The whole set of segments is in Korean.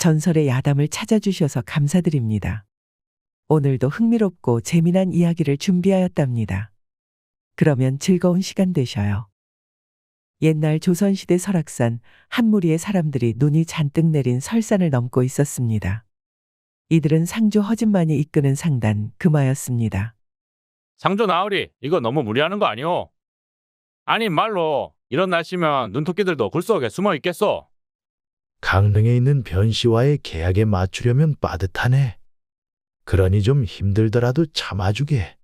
전설의 야담을 찾아주셔서 감사드립니다. 오늘도 흥미롭고 재미난 이야기를 준비하였답니다. 그러면 즐거운 시간 되셔요. 옛날 조선시대 설악산 한 무리의 사람들이 눈이 잔뜩 내린 설산을 넘고 있었습니다. 이들은 상조 허진만이 이끄는 상단 금하였습니다. 상조 나으리, 이거 너무 무리하는 거 아니오? 아니 말로 이런 날씨면 눈토끼들도 굴 속에 숨어 있겠소. 강릉에 있는 변씨와의 계약에 맞추려면 빠듯하네. 그러니 좀 힘들더라도 참아주게.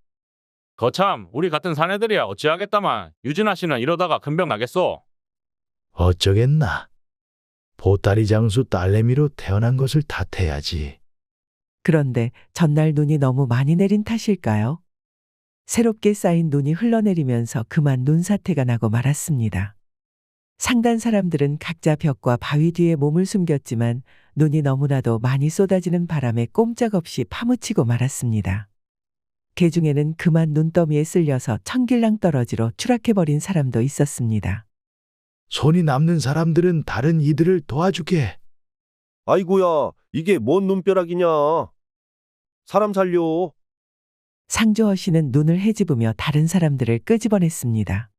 거참 우리 같은 사내들이야 어찌하겠다만 유진아 씨는 이러다가 큰병 나겠소. 어쩌겠나. 보따리 장수 딸내미로 태어난 것을 탓해야지. 그런데 전날 눈이 너무 많이 내린 탓일까요? 새롭게 쌓인 눈이 흘러내리면서 그만 눈사태가 나고 말았습니다. 상단 사람들은 각자 벽과 바위 뒤에 몸을 숨겼지만 눈이 너무나도 많이 쏟아지는 바람에 꼼짝없이 파묻히고 말았습니다. 그 중에는 그만 눈더미에 쓸려서 천길랑 떨어지로 추락해버린 사람도 있었습니다. 손이 남는 사람들은 다른 이들을 도와주게. 아이고야, 이게 뭔 눈벼락이냐. 사람 살려. 상조허 씨는 눈을 헤집으며 다른 사람들을 끄집어냈습니다.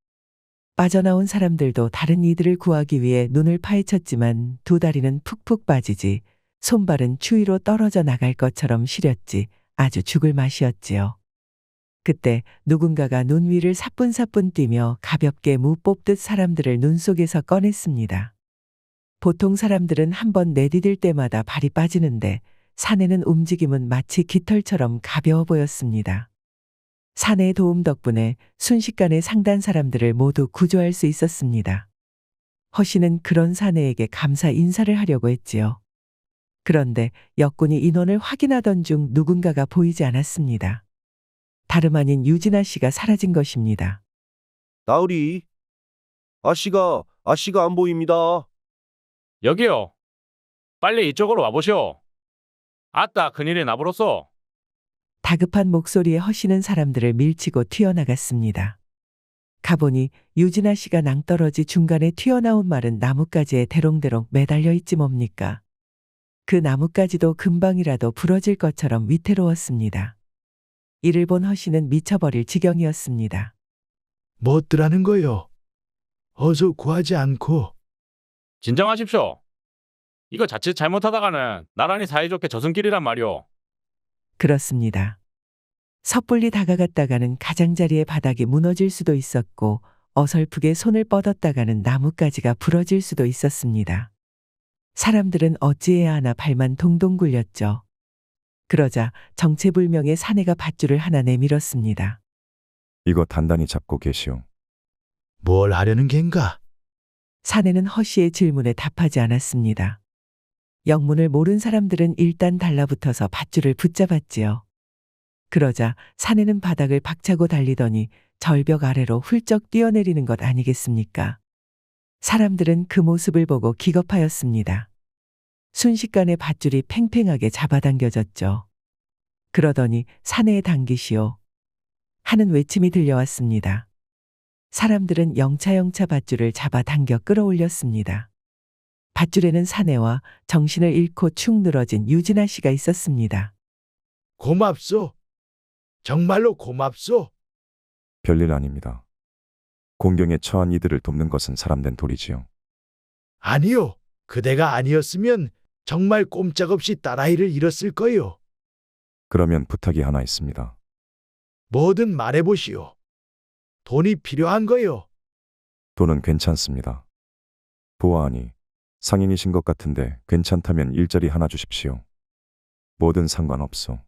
빠져나온 사람들도 다른 이들을 구하기 위해 눈을 파헤쳤지만 두 다리는 푹푹 빠지지 손발은 추위로 떨어져 나갈 것처럼 시렸지 아주 죽을 맛이었지요. 그때 누군가가 눈 위를 사뿐사뿐 뛰며 가볍게 무 뽑듯 사람들을 눈 속에서 꺼냈습니다. 보통 사람들은 한번 내디딜 때마다 발이 빠지는데 사내는 움직임은 마치 깃털처럼 가벼워 보였습니다. 사내의 도움 덕분에 순식간에 상단 사람들을 모두 구조할 수 있었습니다. 허 씨는 그런 사내에게 감사 인사를 하려고 했지요. 그런데 역군이 인원을 확인하던 중 누군가가 보이지 않았습니다. 다름 아닌 유진아 씨가 사라진 것입니다. 나으리. 아씨가 안 보입니다. 여기요. 빨리 이쪽으로 와보시오. 아따 큰일이 나버렸소. 다급한 목소리에 허시는 사람들을 밀치고 튀어나갔습니다. 가보니 유진아 씨가 낭떠러지 중간에 튀어나온 마른 나뭇가지에 대롱대롱 매달려 있지 뭡니까. 그 나뭇가지도 금방이라도 부러질 것처럼 위태로웠습니다. 이를 본 허씨는 미쳐버릴 지경이었습니다. 뭣들하는 거요? 어서 구하지 않고. 진정하십시오. 이거 자칫 잘못하다가는 나란히 사이좋게 저승길이란 말이오. 그렇습니다. 섣불리 다가갔다가는 가장자리의 바닥이 무너질 수도 있었고 어설프게 손을 뻗었다가는 나뭇가지가 부러질 수도 있었습니다. 사람들은 어찌해야 하나 발만 동동 굴렸죠. 그러자 정체불명의 사내가 밧줄을 하나 내밀었습니다. 이거 단단히 잡고 계시오. 뭘 하려는 겐가? 사내는 허씨의 질문에 답하지 않았습니다. 영문을 모른 사람들은 일단 달라붙어서 밧줄을 붙잡았지요. 그러자 사내는 바닥을 박차고 달리더니 절벽 아래로 훌쩍 뛰어내리는 것 아니겠습니까? 사람들은 그 모습을 보고 기겁하였습니다. 순식간에 밧줄이 팽팽하게 잡아당겨졌죠. 그러더니 사내에 당기시오 하는 외침이 들려왔습니다. 사람들은 영차영차 밧줄을 잡아당겨 끌어올렸습니다. 밧줄에는 사내와 정신을 잃고 축 늘어진 유진아 씨가 있었습니다. 고맙소. 정말로 고맙소. 별일 아닙니다. 공경에 처한 이들을 돕는 것은 사람된 도리지요. 아니요. 그대가 아니었으면 정말 꼼짝없이 딸아이를 잃었을 거요. 그러면 부탁이 하나 있습니다. 뭐든 말해보시오. 돈이 필요한 거요. 돈은 괜찮습니다. 보아하니 상인이신 것 같은데 괜찮다면 일자리 하나 주십시오. 뭐든 상관없소.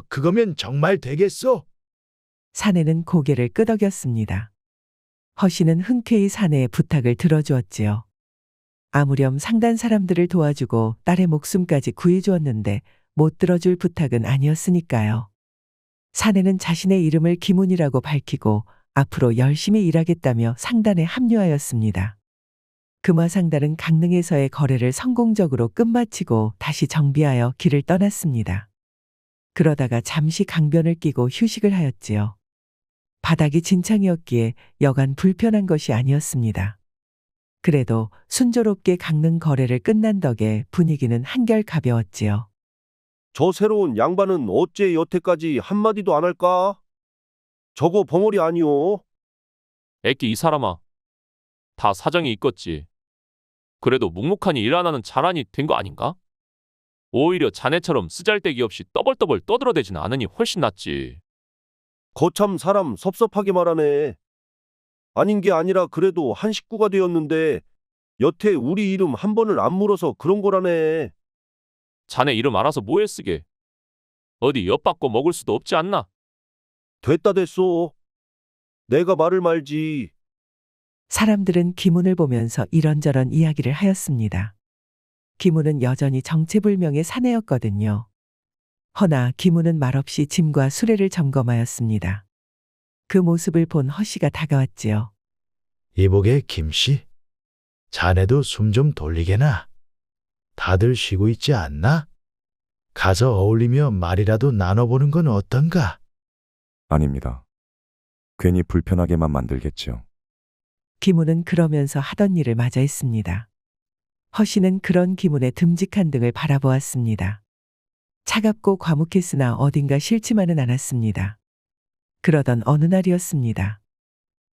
그거면 정말 되겠소? 사내는 고개를 끄덕였습니다. 허씨는 흔쾌히 사내의 부탁을 들어주었지요. 아무렴 상단 사람들을 도와주고 딸의 목숨까지 구해주었는데 못 들어줄 부탁은 아니었으니까요. 사내는 자신의 이름을 김훈이라고 밝히고 앞으로 열심히 일하겠다며 상단에 합류하였습니다. 금화상단은 강릉에서의 거래를 성공적으로 끝마치고 다시 정비하여 길을 떠났습니다. 그러다가 잠시 강변을 끼고 휴식을 하였지요. 바닥이 진창이었기에 여간 불편한 것이 아니었습니다. 그래도 순조롭게 강릉 거래를 끝난 덕에 분위기는 한결 가벼웠지요. 저 새로운 양반은 어째 여태까지 한마디도 안 할까? 저거 벙어리 아니오? 애끼 이 사람아. 다 사정이 있겠지. 그래도 묵묵하니 일 안 하는 자란이 된 거 아닌가? 오히려 자네처럼 쓰잘데기 없이 떠벌떠벌 떠들어대지는 않으니 훨씬 낫지. 거참 사람 섭섭하게 말하네. 아닌 게 아니라 그래도 한 식구가 되었는데 여태 우리 이름 한 번을 안 물어서 그런 거라네. 자네 이름 알아서 뭐에 쓰게. 어디 엿받고 먹을 수도 없지 않나? 됐다 됐소. 내가 말을 말지. 사람들은 김훈을 보면서 이런저런 이야기를 하였습니다. 김훈은 여전히 정체불명의 사내였거든요. 허나 김훈은 말없이 짐과 수레를 점검하였습니다. 그 모습을 본 허씨가 다가왔지요. 이복의 김씨, 자네도 숨 좀 돌리게나. 다들 쉬고 있지 않나? 가서 어울리며 말이라도 나눠보는 건 어떤가? 아닙니다. 괜히 불편하게만 만들겠지요. 김훈은 그러면서 하던 일을 마저 했습니다. 허씨는 그런 김훈의 듬직한 등을 바라보았습니다. 차갑고 과묵했으나 어딘가 싫지만은 않았습니다. 그러던 어느 날이었습니다.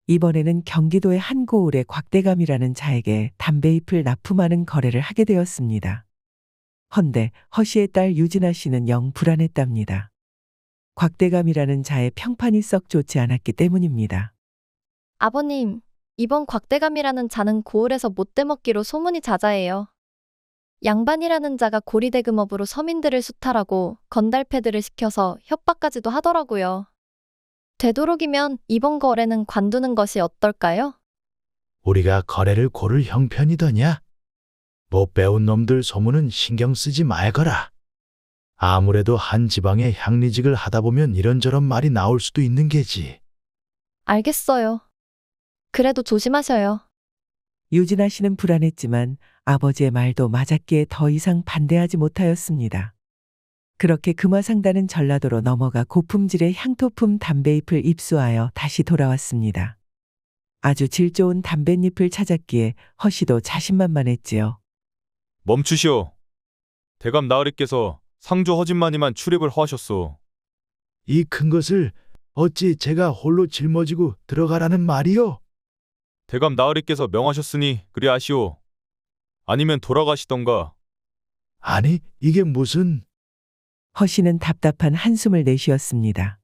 이번에는 경기도의 한 고을의 곽대감이라는 자에게 담배잎을 납품하는 거래를 하게 되었습니다. 헌데 허씨의 딸 유진아 씨는 영 불안했답니다. 곽대감이라는 자의 평판이 썩 좋지 않았기 때문입니다. 아버님, 이번 곽대감이라는 자는 고을에서 못돼 먹기로 소문이 자자해요. 양반이라는 자가 고리대금업으로 서민들을 수탈하고 건달패들을 시켜서 협박까지도 하더라고요. 되도록이면 이번 거래는 관두는 것이 어떨까요? 우리가 거래를 고를 형편이더냐? 못 배운 놈들 소문은 신경 쓰지 말거라. 아무래도 한 지방에 향리직을 하다 보면 이런저런 말이 나올 수도 있는 게지. 알겠어요. 그래도 조심하셔요. 유진아 씨는 불안했지만 아버지의 말도 맞았기에 더 이상 반대하지 못하였습니다. 그렇게 금화상다는 전라도로 넘어가 고품질의 향토품 담배잎을 입수하여 다시 돌아왔습니다. 아주 질 좋은 담뱃잎을 찾았기에 허씨도 자신만만했지요. 멈추시오. 대감 나으리께서 상조 허진마니만 출입을 하셨소. 이 큰 것을 어찌 제가 홀로 짊어지고 들어가라는 말이요? 대감 나으리께서 명하셨으니 그리하시오. 아니면 돌아가시던가. 아니, 이게 무슨... 허씨는 답답한 한숨을 내쉬었습니다.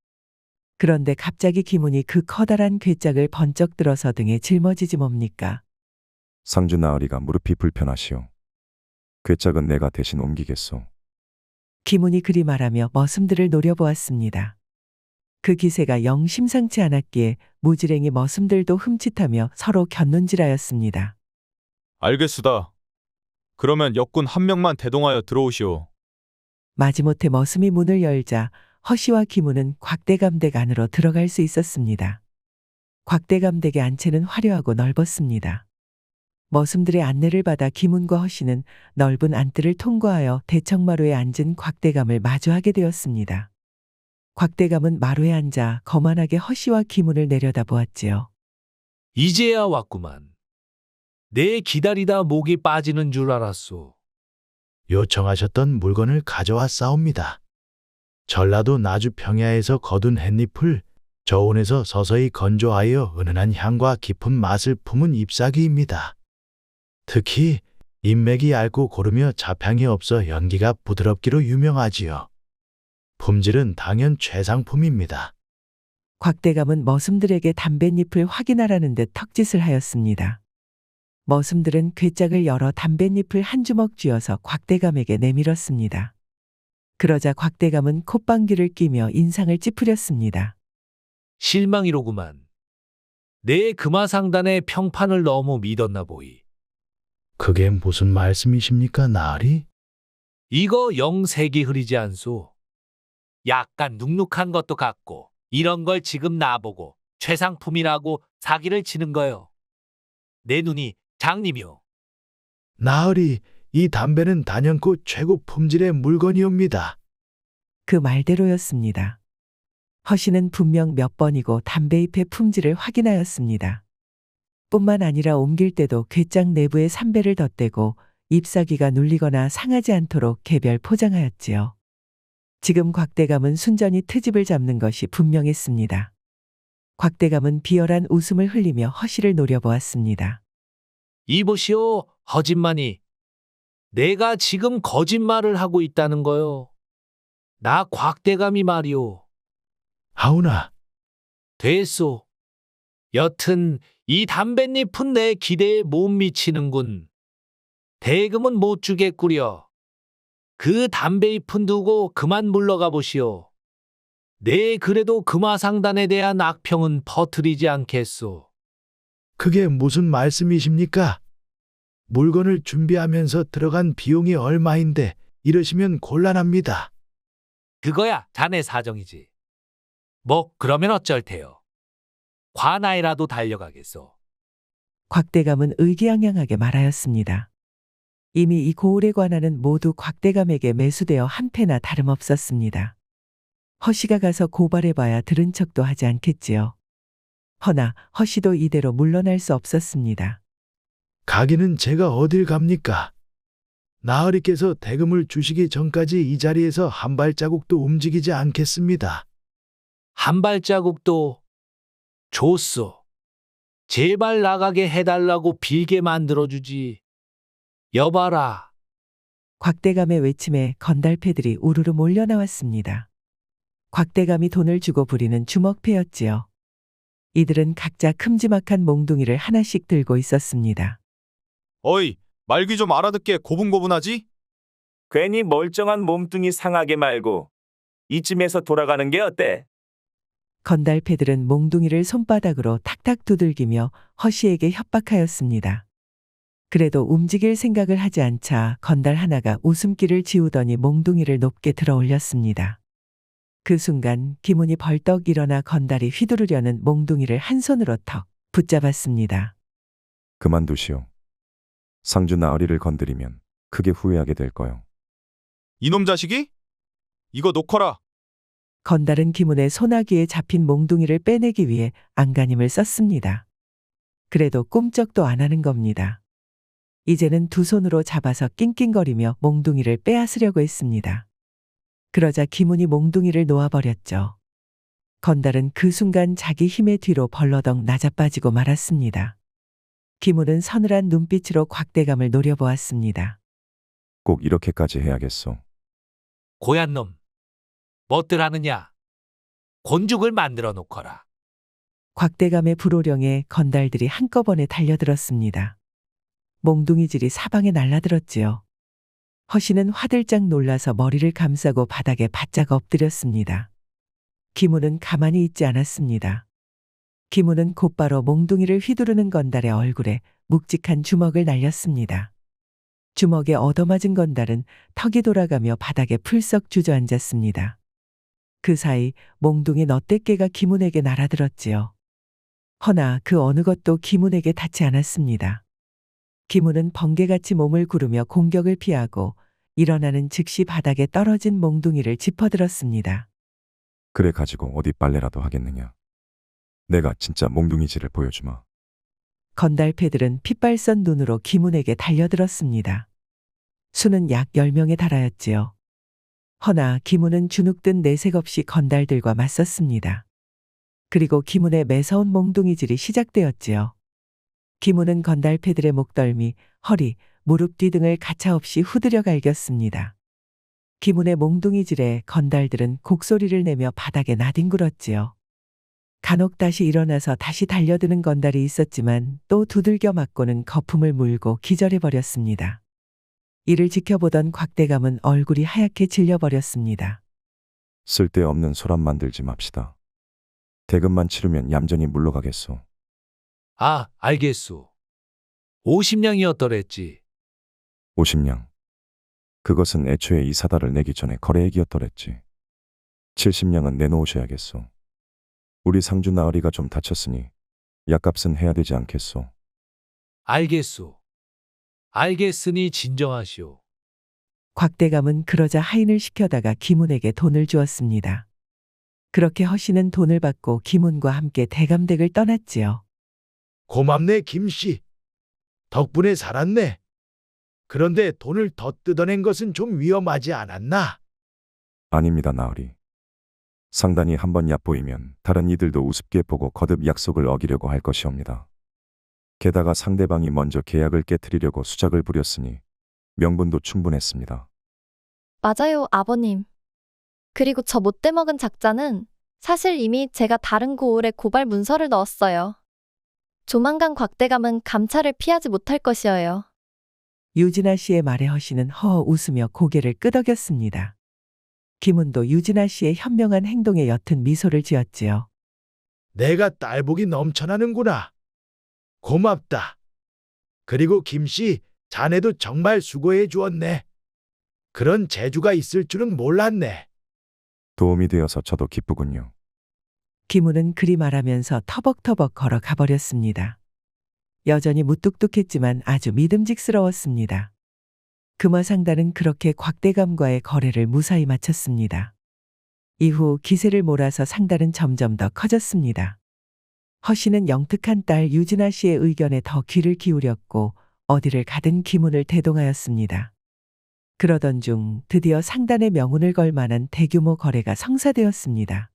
그런데 갑자기 김훈이 그 커다란 괴짝을 번쩍 들어서 등에 짊어지지 뭡니까? 상주 나으리가 무릎이 불편하시오. 괴짝은 내가 대신 옮기겠소. 김훈이 그리 말하며 머슴들을 노려보았습니다. 그 기세가 영 심상치 않았기에 무지랭이 머슴들도 흠칫하며 서로 곁눈질하였습니다. 알겠수다. 그러면 역군 한 명만 대동하여 들어오시오. 마지못해 머슴이 문을 열자 허씨와 김훈은 곽대감댁 안으로 들어갈 수 있었습니다. 곽대감댁의 안채는 화려하고 넓었습니다. 머슴들의 안내를 받아 김훈과 허씨는 넓은 안뜰을 통과하여 대청마루에 앉은 곽대감을 마주하게 되었습니다. 곽대감은 마루에 앉아 거만하게 허씨와 김훈을 내려다보았지요. 이제야 왔구만. 내 기다리다 목이 빠지는 줄 알았소. 요청하셨던 물건을 가져왔사옵니다. 전라도 나주 평야에서 거둔 햇잎을 저온에서 서서히 건조하여 은은한 향과 깊은 맛을 품은 잎사귀입니다. 특히 잎맥이 얇고 고르며 잡향이 없어 연기가 부드럽기로 유명하지요. 품질은 당연 최상품입니다. 곽대감은 머슴들에게 담뱃잎을 확인하라는 듯 턱짓을 하였습니다. 머슴들은 괴짝을 열어 담뱃잎을 한 주먹 쥐어서 곽대감에게 내밀었습니다. 그러자 곽대감은 콧방귀를 끼며 인상을 찌푸렸습니다. 실망이로구만. 내 금화상단의 평판을 너무 믿었나 보이. 그게 무슨 말씀이십니까, 나으리? 이거 영색이 흐리지 않소. 약간 눅눅한 것도 같고 이런 걸 지금 나보고 최상품이라고 사기를 치는 거요. 내 눈이 장님이요. 나으리, 이 담배는 단연코 최고 품질의 물건이옵니다. 그 말대로였습니다. 허씨는 분명 몇 번이고 담배잎의 품질을 확인하였습니다. 뿐만 아니라 옮길 때도 궤장 내부에 삼배를 덧대고 잎사귀가 눌리거나 상하지 않도록 개별 포장하였지요. 지금 곽대감은 순전히 트집을 잡는 것이 분명했습니다. 곽대감은 비열한 웃음을 흘리며 허씨를 노려보았습니다. 이보시오, 허짓만이. 내가 지금 거짓말을 하고 있다는 거요. 나 곽대감이 말이오. 하오나, 됐소. 여튼 이 담뱃잎은 내 기대에 못 미치는군. 대금은 못 주겠구려. 그 담배잎은 두고 그만 물러가 보시오. 내 그래도 금화상단에 대한 악평은 퍼뜨리지 않겠소. 그게 무슨 말씀이십니까? 물건을 준비하면서 들어간 비용이 얼마인데 이러시면 곤란합니다. 그거야 자네 사정이지. 뭐 그러면 어쩔 테요. 관아이라도 달려가겠소. 곽대감은 의기양양하게 말하였습니다. 이미 이 고을의 관아는 모두 곽대감에게 매수되어 한패나 다름없었습니다. 허씨가 가서 고발해봐야 들은 척도 하지 않겠지요. 허나 허씨도 이대로 물러날 수 없었습니다. 가기는 제가 어딜 갑니까? 나으리께서 대금을 주시기 전까지 이 자리에서 한 발자국도 움직이지 않겠습니다. 한 발자국도 좋소. 제발 나가게 해달라고 빌게 만들어주지. 여봐라. 곽대감의 외침에 건달패들이 우르르 몰려 나왔습니다. 곽대감이 돈을 주고 부리는 주먹패였지요. 이들은 각자 큼지막한 몽둥이를 하나씩 들고 있었습니다. 어이, 말귀 좀 알아듣게 고분고분하지? 괜히 멀쩡한 몸뚱이 상하게 말고 이쯤에서 돌아가는 게 어때? 건달패들은 몽둥이를 손바닥으로 탁탁 두들기며 허씨에게 협박하였습니다. 그래도 움직일 생각을 하지 않자 건달 하나가 웃음기를 지우더니 몽둥이를 높게 들어 올렸습니다. 그 순간 기문이 벌떡 일어나 건달이 휘두르려는 몽둥이를 한 손으로 턱 붙잡았습니다. 그만두시오. 상주 나으리를 건드리면 크게 후회하게 될 거요. 이놈 자식이? 이거 놓거라. 건달은 기문의 소나기에 잡힌 몽둥이를 빼내기 위해 안간힘을 썼습니다. 그래도 꼼짝도 안 하는 겁니다. 이제는 두 손으로 잡아서 낑낑거리며 몽둥이를 빼앗으려고 했습니다. 그러자 기문이 몽둥이를 놓아버렸죠. 건달은 그 순간 자기 힘의 뒤로 벌러덩 낮아빠지고 말았습니다. 기문은 서늘한 눈빛으로 곽대감을 노려보았습니다. 꼭 이렇게까지 해야겠소. 고얀 놈. 뭣들 하느냐. 곤죽을 만들어 놓거라. 곽대감의 불호령에 건달들이 한꺼번에 달려들었습니다. 몽둥이질이 사방에 날라들었지요. 허씨는 화들짝 놀라서 머리를 감싸고 바닥에 바짝 엎드렸습니다. 기문은 가만히 있지 않았습니다. 기문은 곧바로 몽둥이를 휘두르는 건달의 얼굴에 묵직한 주먹을 날렸습니다. 주먹에 얻어맞은 건달은 턱이 돌아가며 바닥에 풀썩 주저앉았습니다. 그 사이 몽둥이 너댓개가 기문에게 날아들었지요. 허나 그 어느 것도 기문에게 닿지 않았습니다. 기문은 번개같이 몸을 구르며 공격을 피하고 일어나는 즉시 바닥에 떨어진 몽둥이를 짚어들었습니다. 그래 가지고 어디 빨래라도 하겠느냐. 내가 진짜 몽둥이질을 보여주마. 건달패들은 핏발선 눈으로 기문에게 달려들었습니다. 수는 약 10명에 달하였지요. 허나 기문은 주눅든 내색 없이 건달들과 맞섰습니다. 그리고 기문의 매서운 몽둥이질이 시작되었지요. 기문은 건달패들의 목덜미, 허리, 무릎 뒤 등을 가차없이 후드려 갈겼습니다. 기문의 몽둥이질에 건달들은 곡소리를 내며 바닥에 나뒹굴었지요. 간혹 다시 일어나서 다시 달려드는 건달이 있었지만 또 두들겨 맞고는 거품을 물고 기절해버렸습니다. 이를 지켜보던 곽대감은 얼굴이 하얗게 질려버렸습니다. 쓸데없는 소란 만들지 맙시다. 대금만 치르면 얌전히 물러가겠소. 아, 알겠소. 50냥이었더랬지. 50냥. 그것은 애초에 이 사다를 내기 전에 거래액이었더랬지. 70냥은 내놓으셔야겠소. 우리 상주 나으리가 좀 다쳤으니 약값은 해야 되지 않겠소. 알겠소. 알겠으니 진정하시오. 곽대감은 그러자 하인을 시켜다가 기문에게 돈을 주었습니다. 그렇게 허씨는 돈을 받고 기문과 함께 대감댁을 떠났지요. 고맙네, 김씨. 덕분에 살았네. 그런데 돈을 더 뜯어낸 것은 좀 위험하지 않았나? 아닙니다, 나으리. 상단이 한번 얕보이면 다른 이들도 우습게 보고 거듭 약속을 어기려고 할 것이옵니다. 게다가 상대방이 먼저 계약을 깨트리려고 수작을 부렸으니 명분도 충분했습니다. 맞아요, 아버님. 그리고 저 못돼 먹은 작자는 사실 이미 제가 다른 고을에 고발 문서를 넣었어요. 조만간 곽대감은 감찰을 피하지 못할 것이어요. 유진아 씨의 말에 허씨는 허허 웃으며 고개를 끄덕였습니다. 김은도 유진아 씨의 현명한 행동에 옅은 미소를 지었지요. 내가 딸복이 넘쳐나는구나. 고맙다. 그리고 김씨, 자네도 정말 수고해 주었네. 그런 재주가 있을 줄은 몰랐네. 도움이 되어서 저도 기쁘군요. 김우는 그리 말하면서 터벅터벅 걸어가 버렸습니다. 여전히 무뚝뚝했지만 아주 믿음직스러웠습니다. 금화상단은 그렇게 곽대감과의 거래를 무사히 마쳤습니다. 이후 기세를 몰아서 상단은 점점 더 커졌습니다. 허씨는 영특한 딸 유진아 씨의 의견에 더 귀를 기울였고 어디를 가든 김운을 대동하였습니다. 그러던 중 드디어 상단의 명운을 걸 만한 대규모 거래가 성사되었습니다.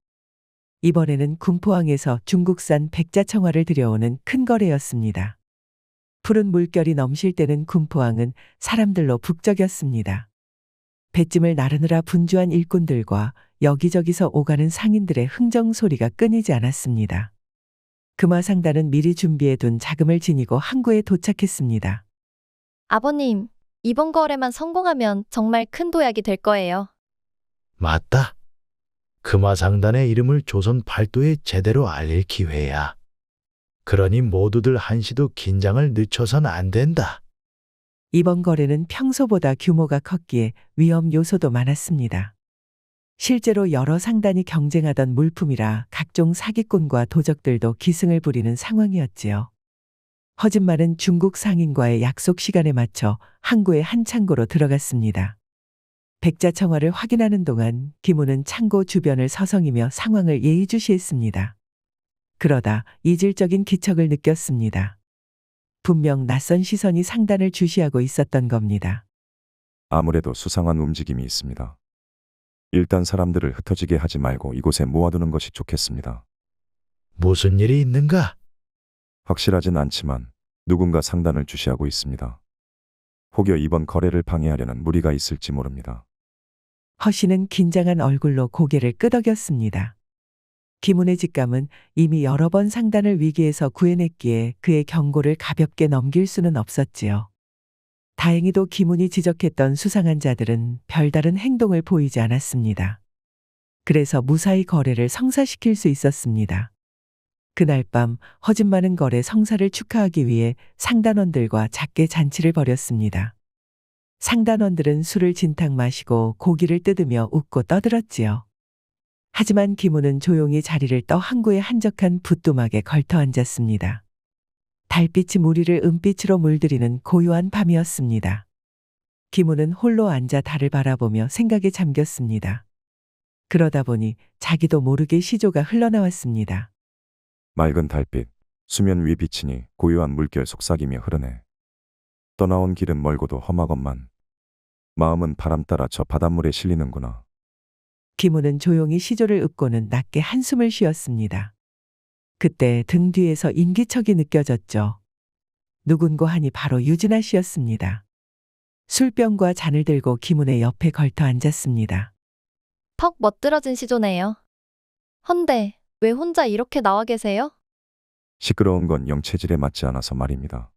이번에는 군포항에서 중국산 백자청화를 들여오는 큰 거래였습니다. 푸른 물결이 넘실 때는 군포항은 사람들로 북적였습니다. 뱃짐을 나르느라 분주한 일꾼들과 여기저기서 오가는 상인들의 흥정 소리가 끊이지 않았습니다. 금화상단은 미리 준비해둔 자금을 지니고 항구에 도착했습니다. 아버님, 이번 거래만 성공하면 정말 큰 도약이 될 거예요. 맞다. 금화상단의 이름을 조선 팔도에 제대로 알릴 기회야. 그러니 모두들 한시도 긴장을 늦춰선 안 된다. 이번 거래는 평소보다 규모가 컸기에 위험 요소도 많았습니다. 실제로 여러 상단이 경쟁하던 물품이라 각종 사기꾼과 도적들도 기승을 부리는 상황이었지요. 허진만은 중국 상인과의 약속 시간에 맞춰 항구의 한 창고로 들어갔습니다. 백자청화를 확인하는 동안 김우는 창고 주변을 서성이며 상황을 예의주시했습니다. 그러다 이질적인 기척을 느꼈습니다. 분명 낯선 시선이 상단을 주시하고 있었던 겁니다. 아무래도 수상한 움직임이 있습니다. 일단 사람들을 흩어지게 하지 말고 이곳에 모아두는 것이 좋겠습니다. 무슨 일이 있는가? 확실하진 않지만 누군가 상단을 주시하고 있습니다. 혹여 이번 거래를 방해하려는 무리가 있을지 모릅니다. 허씨는 긴장한 얼굴로 고개를 끄덕였습니다. 김운의 직감은 이미 여러 번 상단을 위기에서 구해냈기에 그의 경고를 가볍게 넘길 수는 없었지요. 다행히도 김운이 지적했던 수상한 자들은 별다른 행동을 보이지 않았습니다. 그래서 무사히 거래를 성사시킬 수 있었습니다. 그날 밤 허진 많은 거래 성사를 축하하기 위해 상단원들과 작게 잔치를 벌였습니다. 상단원들은 술을 진탕 마시고 고기를 뜯으며 웃고 떠들었지요. 하지만 김우는 조용히 자리를 떠 항구의 한적한 붓두막에 걸터 앉았습니다. 달빛이 무리를 은빛으로 물들이는 고요한 밤이었습니다. 김우는 홀로 앉아 달을 바라보며 생각에 잠겼습니다. 그러다 보니 자기도 모르게 시조가 흘러나왔습니다. 맑은 달빛, 수면 위 비치니 고요한 물결 속삭이며 흐르네. 떠나온 길은 멀고도 험하건만 마음은 바람 따라 저 바닷물에 실리는구나. 김우는 조용히 시조를 읊고는 낮게 한숨을 쉬었습니다. 그때 등 뒤에서 인기척이 느껴졌죠. 누군고 하니 바로 유진아 씨였습니다. 술병과 잔을 들고 김운의 옆에 걸터 앉았습니다. 턱 멋들어진 시조네요. 헌데 왜 혼자 이렇게 나와 계세요? 시끄러운 건 영 체질에 맞지 않아서 말입니다.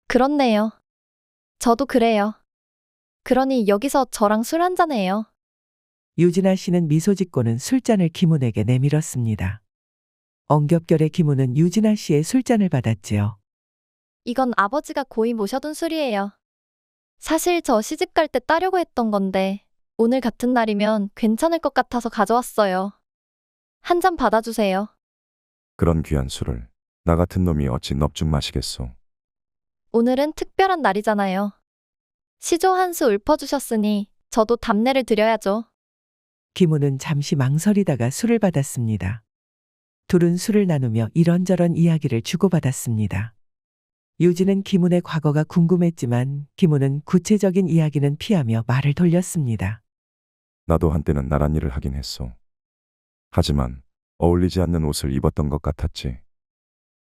그렇네요. 저도 그래요. 그러니 여기서 저랑 술 한잔해요. 유진아 씨는 미소 짓고는 술잔을 김운에게 내밀었습니다. 엉겹결에 김운은 유진아 씨의 술잔을 받았지요. 이건 아버지가 고이 모셔둔 술이에요. 사실 저 시집 갈 때 따려고 했던 건데 오늘 같은 날이면 괜찮을 것 같아서 가져왔어요. 한 잔 받아주세요. 그런 귀한 술을 나 같은 놈이 어찌 넙죽 마시겠소. 오늘은 특별한 날이잖아요. 시조 한 수 읊어주셨으니 저도 답례를 드려야죠. 김운은 잠시 망설이다가 술을 받았습니다. 둘은 술을 나누며 이런저런 이야기를 주고받았습니다. 유진은 김훈의 과거가 궁금했지만 김훈은 구체적인 이야기는 피하며 말을 돌렸습니다. 나도 한때는 나란 일을 하긴 했어. 하지만 어울리지 않는 옷을 입었던 것 같았지.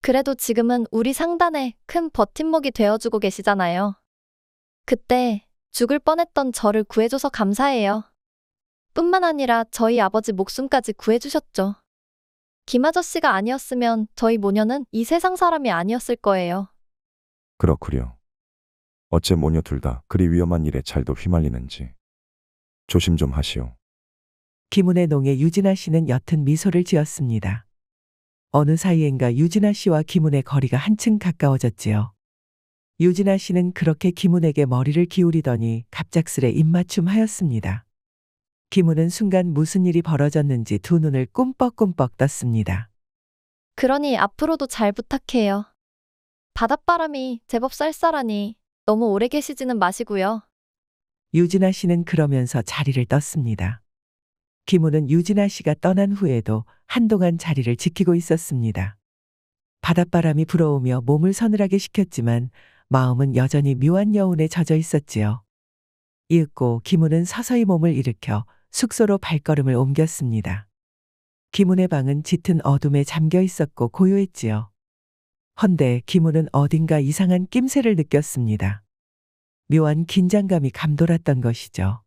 그래도 지금은 우리 상단에 큰 버팀목이 되어주고 계시잖아요. 그때 죽을 뻔했던 저를 구해줘서 감사해요. 뿐만 아니라 저희 아버지 목숨까지 구해주셨죠. 김 아저씨가 아니었으면 저희 모녀는 이 세상 사람이 아니었을 거예요. 그렇구려. 어째 모녀 둘 다 그리 위험한 일에 잘도 휘말리는지. 조심 좀 하시오. 김훈의 농에 유진아 씨는 옅은 미소를 지었습니다. 어느 사이엔가 유진아 씨와 김훈의 거리가 한층 가까워졌지요. 유진아 씨는 그렇게 김훈에게 머리를 기울이더니 갑작스레 입맞춤하였습니다. 김훈은 순간 무슨 일이 벌어졌는지 두 눈을 꿈뻑꿈뻑 떴습니다. 그러니 앞으로도 잘 부탁해요. 바닷바람이 제법 쌀쌀하니 너무 오래 계시지는 마시고요. 유진아 씨는 그러면서 자리를 떴습니다. 김훈은 유진아 씨가 떠난 후에도 한동안 자리를 지키고 있었습니다. 바닷바람이 불어오며 몸을 서늘하게 식혔지만 마음은 여전히 묘한 여운에 젖어 있었지요. 이윽고 김훈은 서서히 몸을 일으켜 숙소로 발걸음을 옮겼습니다. 김훈의 방은 짙은 어둠에 잠겨 있었고 고요했지요. 헌데 김훈은 어딘가 이상한 낌새를 느꼈습니다. 묘한 긴장감이 감돌았던 것이죠.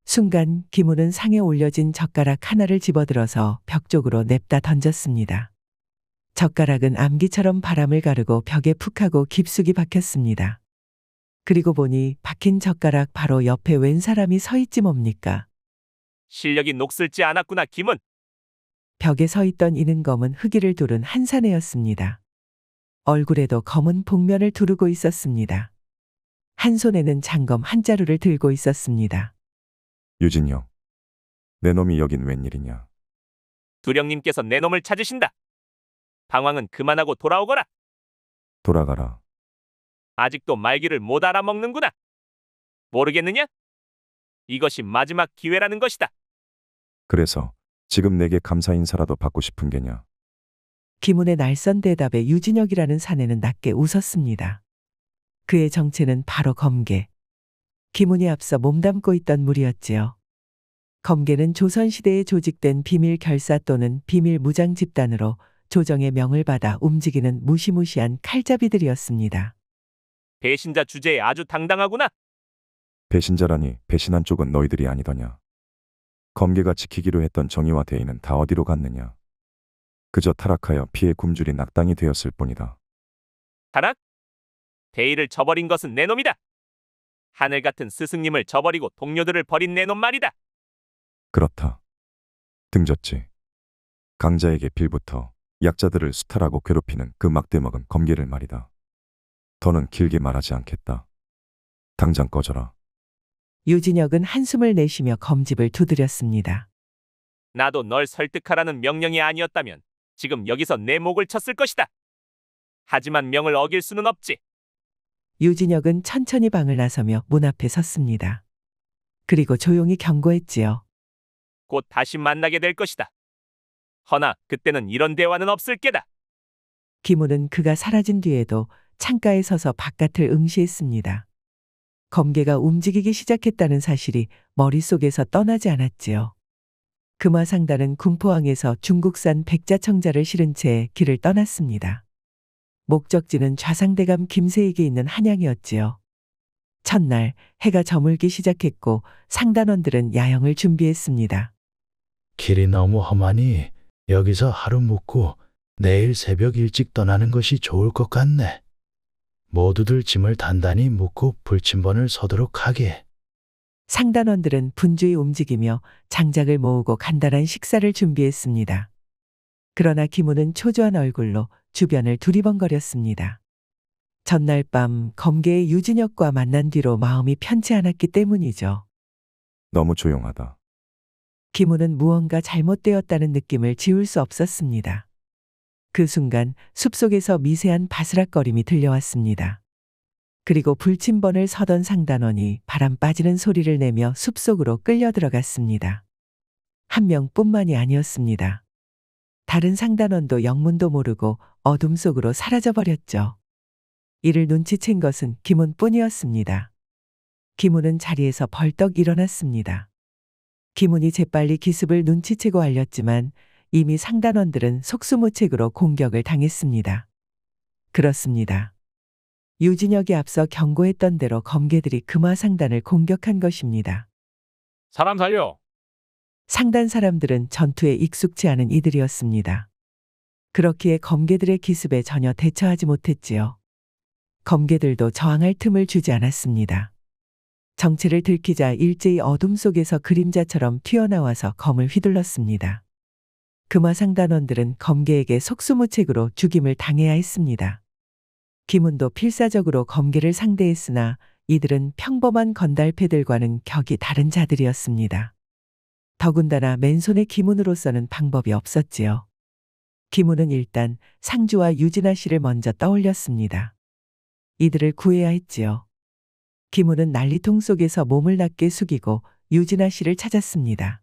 순간 김훈은 상에 올려진 젓가락 하나를 집어들어서 벽 쪽으로 냅다 던졌습니다. 젓가락은 암기처럼 바람을 가르고 벽에 푹 하고 깊숙이 박혔습니다. 그리고 보니 박힌 젓가락 바로 옆에 웬 사람이 서 있지 뭡니까? 실력이 녹슬지 않았구나, 김은. 벽에 서 있던 이는 검은 흑의를 두른 한 사내였습니다. 얼굴에도 검은 복면을 두르고 있었습니다. 한 손에는 장검 한 자루를 들고 있었습니다. 유진여, 내 놈이 여긴 웬일이냐? 두령님께서 내 놈을 찾으신다. 방황은 그만하고 돌아오거라. 돌아가라. 아직도 말귀를 못 알아먹는구나. 모르겠느냐? 이것이 마지막 기회라는 것이다. 그래서 지금 내게 감사 인사라도 받고 싶은 게냐? 김훈의 날선 대답에 유진혁이라는 사내는 낮게 웃었습니다. 그의 정체는 바로 검계. 김훈이 앞서 몸담고 있던 무리였지요. 검계는 조선시대에 조직된 비밀 결사 또는 비밀 무장 집단으로 조정의 명을 받아 움직이는 무시무시한 칼잡이들이었습니다. 배신자 주제에 아주 당당하구나. 배신자라니 배신한 쪽은 너희들이 아니더냐? 검계가 지키기로 했던 정의와 대의는 다 어디로 갔느냐? 그저 타락하여 피해 굶주린 낙당이 되었을 뿐이다. 타락? 대의를 저버린 것은 내 놈이다. 하늘 같은 스승님을 저버리고 동료들을 버린 내 놈 말이다. 그렇다. 등졌지. 강자에게 빌부터 약자들을 수탈하고 괴롭히는 그 막대먹은 검계를 말이다. 더는 길게 말하지 않겠다. 당장 꺼져라. 유진혁은 한숨을 내쉬며 검집을 두드렸습니다. 나도 널 설득하라는 명령이 아니었다면 지금 여기서 내 목을 쳤을 것이다. 하지만 명을 어길 수는 없지. 유진혁은 천천히 방을 나서며 문 앞에 섰습니다. 그리고 조용히 경고했지요. 곧 다시 만나게 될 것이다. 허나 그때는 이런 대화는 없을 게다. 김훈은 그가 사라진 뒤에도 창가에 서서 바깥을 응시했습니다. 검계가 움직이기 시작했다는 사실이 머릿속에서 떠나지 않았지요. 금화상단은 군포항에서 중국산 백자청자를 실은 채 길을 떠났습니다. 목적지는 좌상대감 김세에게 있는 한양이었지요. 첫날 해가 저물기 시작했고 상단원들은 야영을 준비했습니다. 길이 너무 험하니 여기서 하루 묵고 내일 새벽 일찍 떠나는 것이 좋을 것 같네. 모두들 짐을 단단히 묶고 불침번을 서도록 하게. 상단원들은 분주히 움직이며 장작을 모으고 간단한 식사를 준비했습니다. 그러나 김훈은 초조한 얼굴로 주변을 두리번거렸습니다. 전날 밤 검계의 유진혁과 만난 뒤로 마음이 편치 않았기 때문이죠. 너무 조용하다. 김훈은 무언가 잘못되었다는 느낌을 지울 수 없었습니다. 그 순간 숲속에서 미세한 바스락거림이 들려왔습니다. 그리고 불침번을 서던 상단원이 바람 빠지는 소리를 내며 숲속으로 끌려 들어갔습니다. 한 명뿐만이 아니었습니다. 다른 상단원도 영문도 모르고 어둠 속으로 사라져버렸죠. 이를 눈치챈 것은 김훈뿐이었습니다. 김훈은 자리에서 벌떡 일어났습니다. 김훈이 재빨리 기습을 눈치채고 알렸지만 이미 상단원들은 속수무책으로 공격을 당했습니다. 그렇습니다. 유진혁이 앞서 경고했던 대로 검개들이 금화상단을 공격한 것입니다. 사람 살려. 상단 사람들은 전투에 익숙치 않은 이들이었습니다. 그렇기에 검개들의 기습에 전혀 대처하지 못했지요. 검개들도 저항할 틈을 주지 않았습니다. 정체를 들키자 일제히 어둠 속에서 그림자처럼 튀어나와서 검을 휘둘렀습니다. 금화상단원들은 검개에게 속수무책으로 죽임을 당해야 했습니다. 김훈도 필사적으로 검개를 상대했으나 이들은 평범한 건달패들과는 격이 다른 자들이었습니다. 더군다나 맨손의 김훈으로서는 방법이 없었지요. 김훈은 일단 상주와 유진아 씨를 먼저 떠올렸습니다. 이들을 구해야 했지요. 김훈은 난리통 속에서 몸을 낮게 숙이고 유진아 씨를 찾았습니다.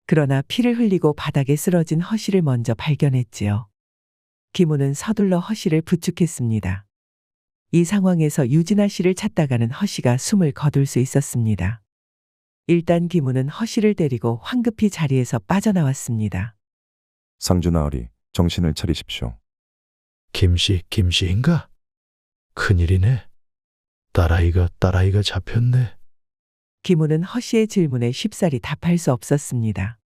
그러나 피를 흘리고 바닥에 쓰러진 허씨를 먼저 발견했지요. 김훈은 서둘러 허씨를 부축했습니다. 이 상황에서 유진아 씨를 찾다가는 허씨가 숨을 거둘 수 있었습니다. 일단 김훈은 허씨를 데리고 황급히 자리에서 빠져나왔습니다. 상주 나으리, 정신을 차리십시오. 김씨인가? 큰일이네. 딸아이가 잡혔네. 김훈은 허씨의 질문에 쉽사리 답할 수 없었습니다.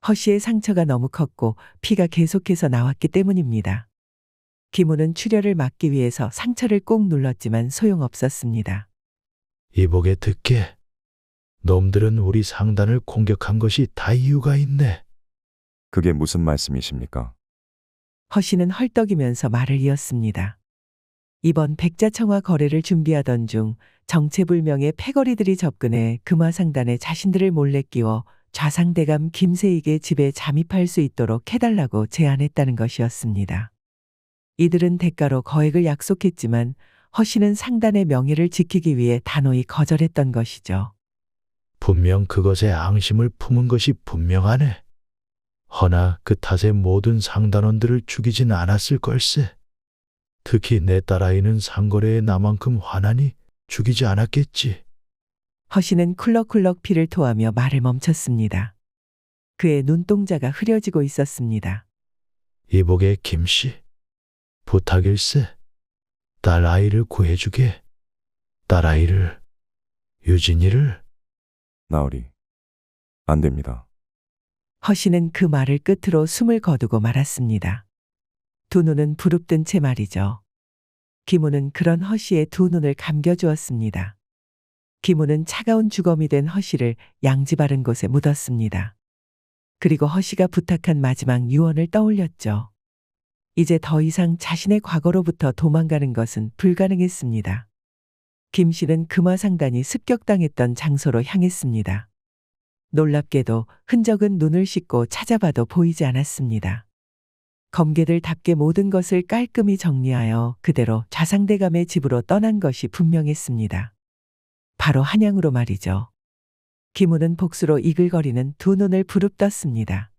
허씨의 상처가 너무 컸고 피가 계속해서 나왔기 때문입니다. 김훈은 출혈을 막기 위해서 상처를 꾹 눌렀지만 소용없었습니다. 이보게 듣게. 놈들은 우리 상단을 공격한 것이 다 이유가 있네. 그게 무슨 말씀이십니까? 허씨는 헐떡이면서 말을 이었습니다. 이번 백자청화 거래를 준비하던 중 정체불명의 패거리들이 접근해 금화상단에 자신들을 몰래 끼워 좌상대감 김세익의 집에 잠입할 수 있도록 해달라고 제안했다는 것이었습니다. 이들은 대가로 거액을 약속했지만 허씨는 상단의 명예를 지키기 위해 단호히 거절했던 것이죠. 분명 그것에 앙심을 품은 것이 분명하네. 허나 그 탓에 모든 상단원들을 죽이진 않았을 걸세. 특히 내 딸아이는 상거래에 나만큼 화나니 죽이지 않았겠지. 허씨는 쿨럭쿨럭 피를 토하며 말을 멈췄습니다. 그의 눈동자가 흐려지고 있었습니다. 이보게 김씨. 부탁일세. 딸아이를 구해주게. 딸아이를, 유진이를. 나으리, 안 됩니다. 허씨는 그 말을 끝으로 숨을 거두고 말았습니다. 두 눈은 부릅뜬 채 말이죠. 김훈은 그런 허씨의 두 눈을 감겨주었습니다. 김훈은 차가운 주검이 된 허씨를 양지 바른 곳에 묻었습니다. 그리고 허씨가 부탁한 마지막 유언을 떠올렸죠. 이제 더 이상 자신의 과거로부터 도망가는 것은 불가능했습니다. 김 씨는 금화상단이 습격당했던 장소로 향했습니다. 놀랍게도 흔적은 눈을 씻고 찾아봐도 보이지 않았습니다. 검개들답게 모든 것을 깔끔히 정리하여 그대로 좌상대감의 집으로 떠난 것이 분명했습니다. 바로 한양으로 말이죠. 김훈은 복수로 이글거리는 두 눈을 부릅떴습니다.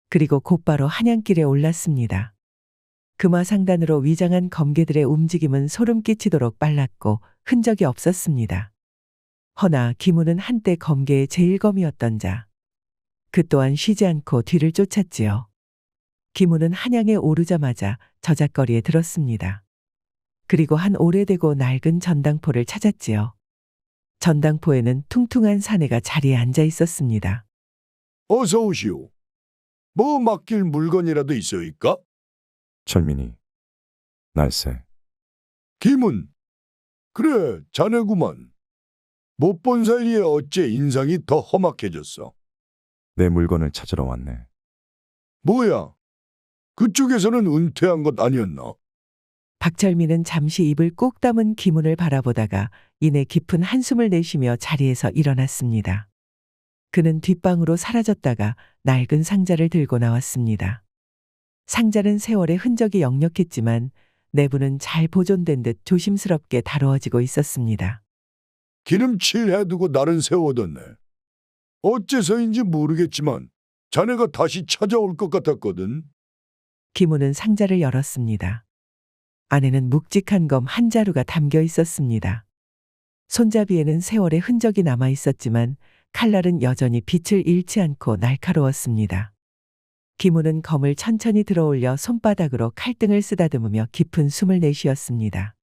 그리고 곧바로 한양길에 올랐습니다. 금화상단으로 위장한 검개들의 움직임은 소름 끼치도록 빨랐고 흔적이 없었습니다. 허나 김훈은 한때 검개의 제일검이었던 자. 그 또한 쉬지 않고 뒤를 쫓았지요. 김훈은 한양에 오르자마자 저잣거리에 들었습니다. 그리고 한 오래되고 낡은 전당포를 찾았지요. 전당포에는 퉁퉁한 사내가 자리에 앉아 있었습니다. 어서 오시오. 뭐 맡길 물건이라도 있어이까? 철민이, 날새. 김은. 그래, 자네구만. 못 본 사이에 어째 인상이 더 험악해졌어. 내 물건을 찾으러 왔네. 뭐야? 그쪽에서는 은퇴한 것 아니었나? 박철민은 잠시 입을 꼭 다문 김훈을 바라보다가 이내 깊은 한숨을 내쉬며 자리에서 일어났습니다. 그는 뒷방으로 사라졌다가 낡은 상자를 들고 나왔습니다. 상자는 세월의 흔적이 역력했지만 내부는 잘 보존된 듯 조심스럽게 다루어지고 있었습니다. 기름칠 해두고 날은 세워뒀네. 어째서인지 모르겠지만 자네가 다시 찾아올 것 같았거든. 김우는 상자를 열었습니다. 안에는 묵직한 검 한 자루가 담겨 있었습니다. 손잡이에는 세월의 흔적이 남아 있었지만 칼날은 여전히 빛을 잃지 않고 날카로웠습니다. 김우는 검을 천천히 들어올려 손바닥으로 칼등을 쓰다듬으며 깊은 숨을 내쉬었습니다.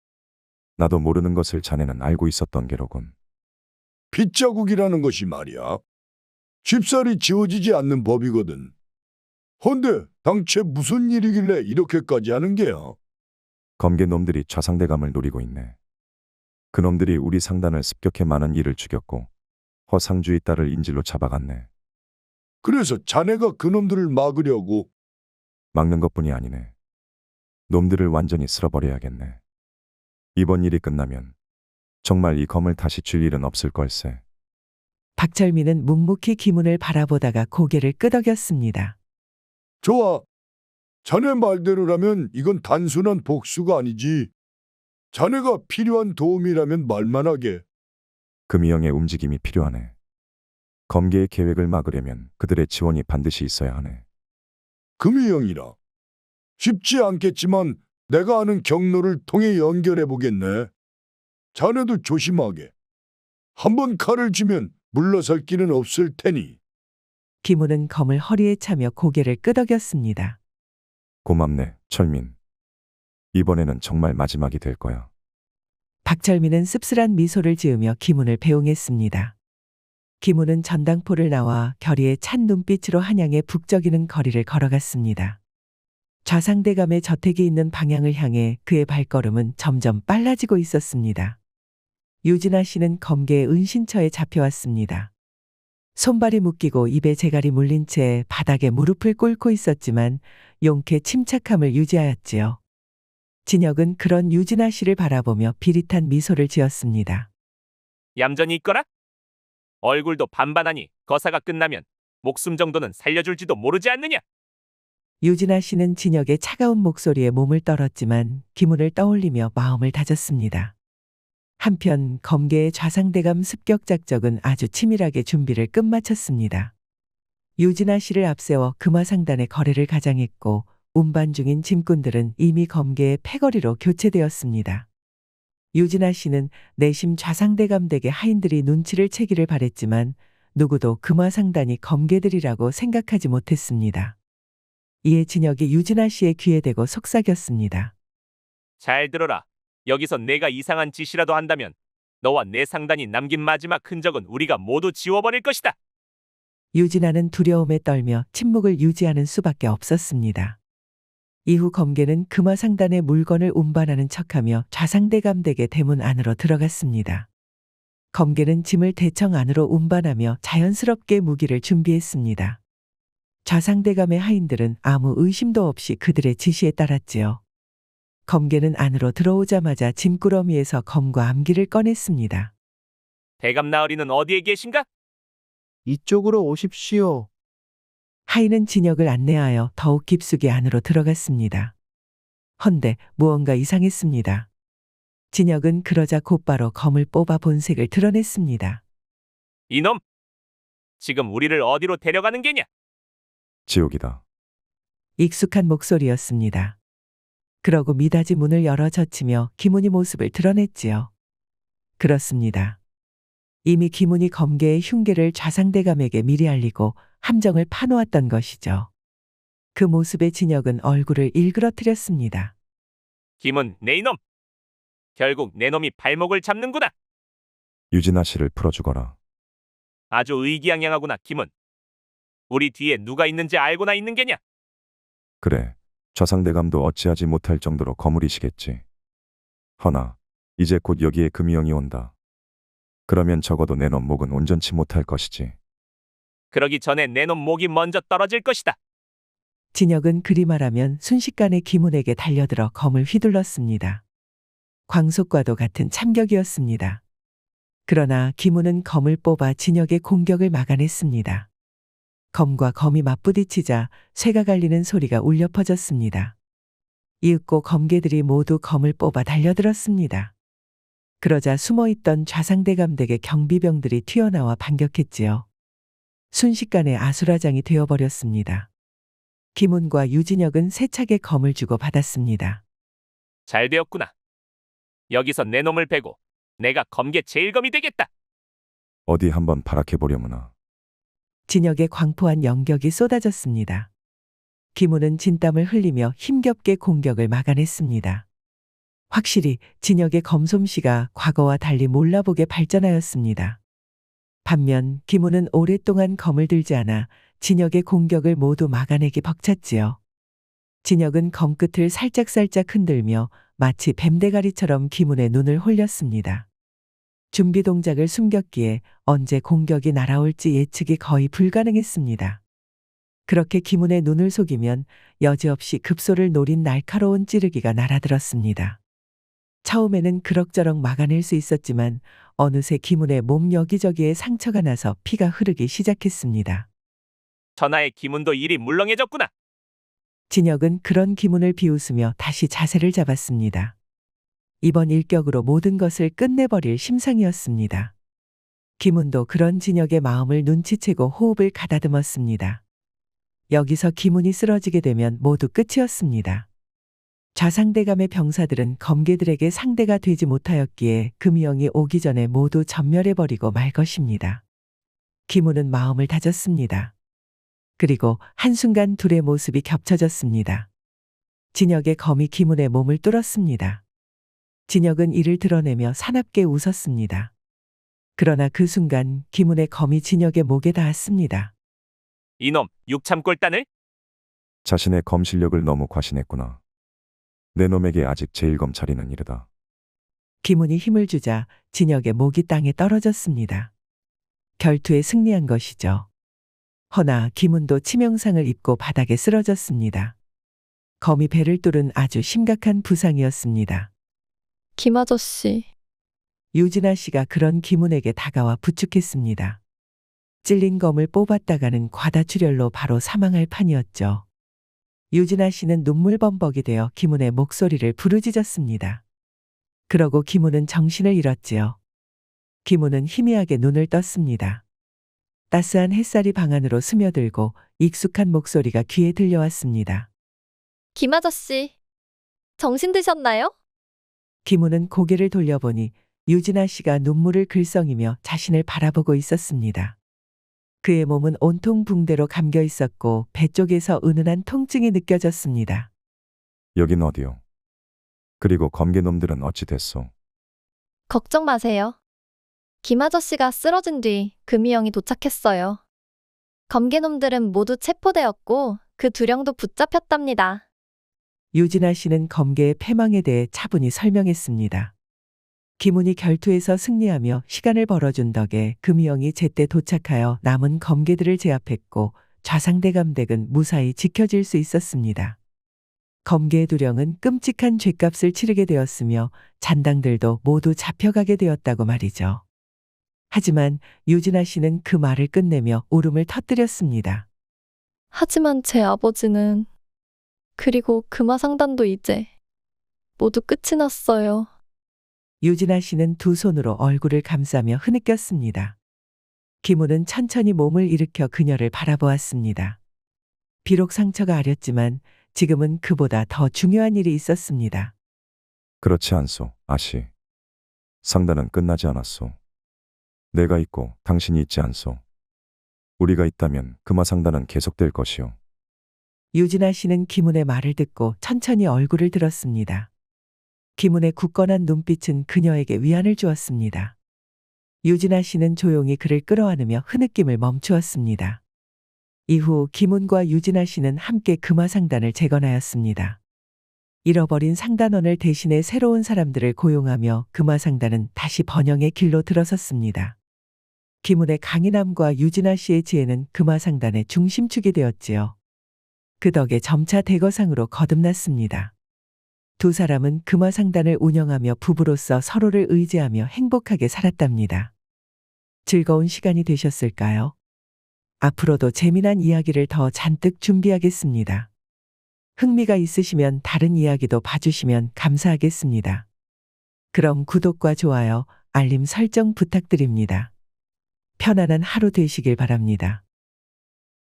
나도 모르는 것을 자네는 알고 있었던 게로군. 빗자국이라는 것이 말이야. 쉽사리 지워지지 않는 법이거든. 헌데 당최 무슨 일이길래 이렇게까지 하는 게야? 검게 놈들이 좌상대감을 노리고 있네. 그놈들이 우리 상단을 습격해 많은 이를 죽였고 허상주의 딸을 인질로 잡아갔네. 그래서 자네가 그놈들을 막으려고. 막는 것뿐이 아니네. 놈들을 완전히 쓸어버려야겠네. 이번 일이 끝나면 정말 이 검을 다시 쥘 일은 없을 걸세. 박철민은 묵묵히 김훈을 바라보다가 고개를 끄덕였습니다. 좋아. 자네 말대로라면 이건 단순한 복수가 아니지. 자네가 필요한 도움이라면 말만 하게. 금이영의 움직임이 필요하네. 검계의 계획을 막으려면 그들의 지원이 반드시 있어야 하네. 금이영이라. 쉽지 않겠지만 내가 아는 경로를 통해 연결해 보겠네. 자네도 조심하게. 한번 칼을 쥐면 물러설 길은 없을 테니. 김훈은 검을 허리에 차며 고개를 끄덕였습니다. 고맙네, 철민. 이번에는 정말 마지막이 될 거야. 박철민은 씁쓸한 미소를 지으며 김훈을 배웅했습니다. 김훈은 전당포를 나와 결의에 찬 눈빛으로 한양의 북적이는 거리를 걸어갔습니다. 좌상대감의 저택이 있는 방향을 향해 그의 발걸음은 점점 빨라지고 있었습니다. 유진아 씨는 검계의 은신처에 잡혀왔습니다. 손발이 묶이고 입에 재갈이 물린 채 바닥에 무릎을 꿇고 있었지만 용케 침착함을 유지하였지요. 진혁은 그런 유진아 씨를 바라보며 비릿한 미소를 지었습니다. 얌전히 있거라. 얼굴도 반반하니 거사가 끝나면 목숨 정도는 살려줄지도 모르지 않느냐. 유진아 씨는 진혁의 차가운 목소리에 몸을 떨었지만 김훈을 떠올리며 마음을 다졌습니다. 한편 검계의 좌상대감 습격 작전은 아주 치밀하게 준비를 끝마쳤습니다. 유진아 씨를 앞세워 금화상단의 거래를 가장했고 운반 중인 짐꾼들은 이미 검계의 패거리로 교체되었습니다. 유진아 씨는 내심 좌상대감 댁의 하인들이 눈치를 채기를 바랬지만 누구도 금화상단이 검계들이라고 생각하지 못했습니다. 이에 진혁이 유진아 씨의 귀에 대고 속삭였습니다. 잘 들어라. 여기서 내가 이상한 짓이라도 한다면 너와 내 상단이 남긴 마지막 흔적은 우리가 모두 지워버릴 것이다. 유진아는 두려움에 떨며 침묵을 유지하는 수밖에 없었습니다. 이후 검계는 금화상단의 물건을 운반하는 척하며 좌상대감 댁의 대문 안으로 들어갔습니다. 검계는 짐을 대청 안으로 운반하며 자연스럽게 무기를 준비했습니다. 좌상대감의 하인들은 아무 의심도 없이 그들의 지시에 따랐지요. 검계는 안으로 들어오자마자 짐꾸러미에서 검과 암기를 꺼냈습니다. 대감 나으리는 어디에 계신가? 이쪽으로 오십시오. 하인은 진혁을 안내하여 더욱 깊숙이 안으로 들어갔습니다. 헌데 무언가 이상했습니다. 진혁은 그러자 곧바로 검을 뽑아 본색을 드러냈습니다. 이놈! 지금 우리를 어디로 데려가는 게냐? 지옥이다. 익숙한 목소리였습니다. 그러고 미닫이 문을 열어 젖히며 김훈이 모습을 드러냈지요. 그렇습니다. 이미 김훈이 검계의 흉계를 좌상대감에게 미리 알리고 함정을 파놓았던 것이죠. 그 모습에 진혁은 얼굴을 일그러뜨렸습니다. 김은 내 이놈! 결국 내 놈이 발목을 잡는구나. 유진아 씨를 풀어주거라. 아주 의기양양하구나, 김은. 우리 뒤에 누가 있는지 알고나 있는 게냐? 그래, 좌상대감도 어찌하지 못할 정도로 거물이시겠지. 허나 이제 곧 여기에 금이영이 온다. 그러면 적어도 내 놈 목은 온전치 못할 것이지. 그러기 전에 내 놈 목이 먼저 떨어질 것이다. 진혁은 그리 말하면 순식간에 김훈에게 달려들어 검을 휘둘렀습니다. 광속과도 같은 참격이었습니다. 그러나 김훈은 검을 뽑아 진혁의 공격을 막아냈습니다. 검과 검이 맞부딪히자 쇠가 갈리는 소리가 울려 퍼졌습니다. 이윽고 검개들이 모두 검을 뽑아 달려들었습니다. 그러자 숨어있던 좌상대감 댁의 경비병들이 튀어나와 반격했지요. 순식간에 아수라장이 되어버렸습니다. 김훈과 유진혁은 세차게 검을 주고 받았습니다. 잘 되었구나. 여기서 내 놈을 베고 내가 검계 제일검이 되겠다. 어디 한번 발악해보려무나. 진혁의 광포한 영격이 쏟아졌습니다. 김훈은 진땀을 흘리며 힘겹게 공격을 막아냈습니다. 확실히 진혁의 검솜씨가 과거와 달리 몰라보게 발전하였습니다. 반면 김훈은 오랫동안 검을 들지 않아 진혁의 공격을 모두 막아내기 벅찼지요. 진혁은 검끝을 살짝살짝 흔들며 마치 뱀대가리처럼 김훈의 눈을 홀렸습니다. 준비 동작을 숨겼기에 언제 공격이 날아올지 예측이 거의 불가능했습니다. 그렇게 김훈의 눈을 속이면 여지없이 급소를 노린 날카로운 찌르기가 날아들었습니다. 처음에는 그럭저럭 막아낼 수 있었지만 어느새 김훈의 몸 여기저기에 상처가 나서 피가 흐르기 시작했습니다. 천하의 김훈도 일이 물렁해졌구나. 진혁은 그런 김훈을 비웃으며 다시 자세를 잡았습니다. 이번 일격으로 모든 것을 끝내버릴 심상이었습니다. 김훈도 그런 진혁의 마음을 눈치채고 호흡을 가다듬었습니다. 여기서 김훈이 쓰러지게 되면 모두 끝이었습니다. 좌상대감의 병사들은 검계들에게 상대가 되지 못하였기에 금희영이 오기 전에 모두 전멸해버리고 말 것입니다. 김훈은 마음을 다졌습니다. 그리고 한순간 둘의 모습이 겹쳐졌습니다. 진혁의 검이 김훈의 몸을 뚫었습니다. 진혁은 이를 드러내며 사납게 웃었습니다. 그러나 그 순간 김훈의 검이 진혁의 목에 닿았습니다. 이놈 육참골단을. 자신의 검 실력을 너무 과신했구나. 내 놈에게 아직 제일검 차리는 이르다. 김훈이 힘을 주자 진혁의 목이 땅에 떨어졌습니다. 결투에 승리한 것이죠. 허나 김훈도 치명상을 입고 바닥에 쓰러졌습니다. 검이 배를 뚫은 아주 심각한 부상이었습니다. 김 아저씨. 유진아 씨가 그런 김훈에게 다가와 부축했습니다. 찔린 검을 뽑았다가는 과다출혈로 바로 사망할 판이었죠. 유진아 씨는 눈물범벅이 되어 김훈의 목소리를 부르짖었습니다. 그러고 김훈은 정신을 잃었지요. 김훈은 희미하게 눈을 떴습니다. 따스한 햇살이 방 안으로 스며들고 익숙한 목소리가 귀에 들려왔습니다. 김 아저씨. 정신 드셨나요? 김훈은 고개를 돌려보니 유진아 씨가 눈물을 글썽이며 자신을 바라보고 있었습니다. 그의 몸은 온통 붕대로 감겨 있었고 배 쪽에서 은은한 통증이 느껴졌습니다. 여긴 어디요? 그리고 검계놈들은 어찌 됐소? 걱정 마세요. 김 아저씨가 쓰러진 뒤 금희영이 도착했어요. 검계놈들은 모두 체포되었고 그 두령도 붙잡혔답니다. 유진아 씨는 검계의 패망에 대해 차분히 설명했습니다. 김훈이 결투에서 승리하며 시간을 벌어준 덕에 금희영이 제때 도착하여 남은 검계들을 제압했고 좌상대감 댁은 무사히 지켜질 수 있었습니다. 검계의 두령은 끔찍한 죗값을 치르게 되었으며 잔당들도 모두 잡혀가게 되었다고 말이죠. 하지만 유진아 씨는 그 말을 끝내며 울음을 터뜨렸습니다. 하지만 제 아버지는 그리고 금화상단도 이제 모두 끝이 났어요. 유진아 씨는 두 손으로 얼굴을 감싸며 흐느꼈습니다. 김훈은 천천히 몸을 일으켜 그녀를 바라보았습니다. 비록 상처가 아렸지만 지금은 그보다 더 중요한 일이 있었습니다. 그렇지 않소, 아씨. 상단은 끝나지 않았소. 내가 있고 당신이 있지 않소. 우리가 있다면 금화상단은 계속될 것이오. 유진아 씨는 김훈의 말을 듣고 천천히 얼굴을 들었습니다. 김훈의 굳건한 눈빛은 그녀에게 위안을 주었습니다. 유진아 씨는 조용히 그를 끌어안으며 흐느낌을 멈추었습니다. 이후 김훈과 유진아 씨는 함께 금화상단을 재건하였습니다. 잃어버린 상단원을 대신해 새로운 사람들을 고용하며 금화상단은 다시 번영의 길로 들어섰습니다. 김훈의 강인함과 유진아 씨의 지혜는 금화상단의 중심축이 되었지요. 그 덕에 점차 대거상으로 거듭났습니다. 두 사람은 금화상단을 운영하며 부부로서 서로를 의지하며 행복하게 살았답니다. 즐거운 시간이 되셨을까요? 앞으로도 재미난 이야기를 더 잔뜩 준비하겠습니다. 흥미가 있으시면 다른 이야기도 봐주시면 감사하겠습니다. 그럼 구독과 좋아요, 알림 설정 부탁드립니다. 편안한 하루 되시길 바랍니다.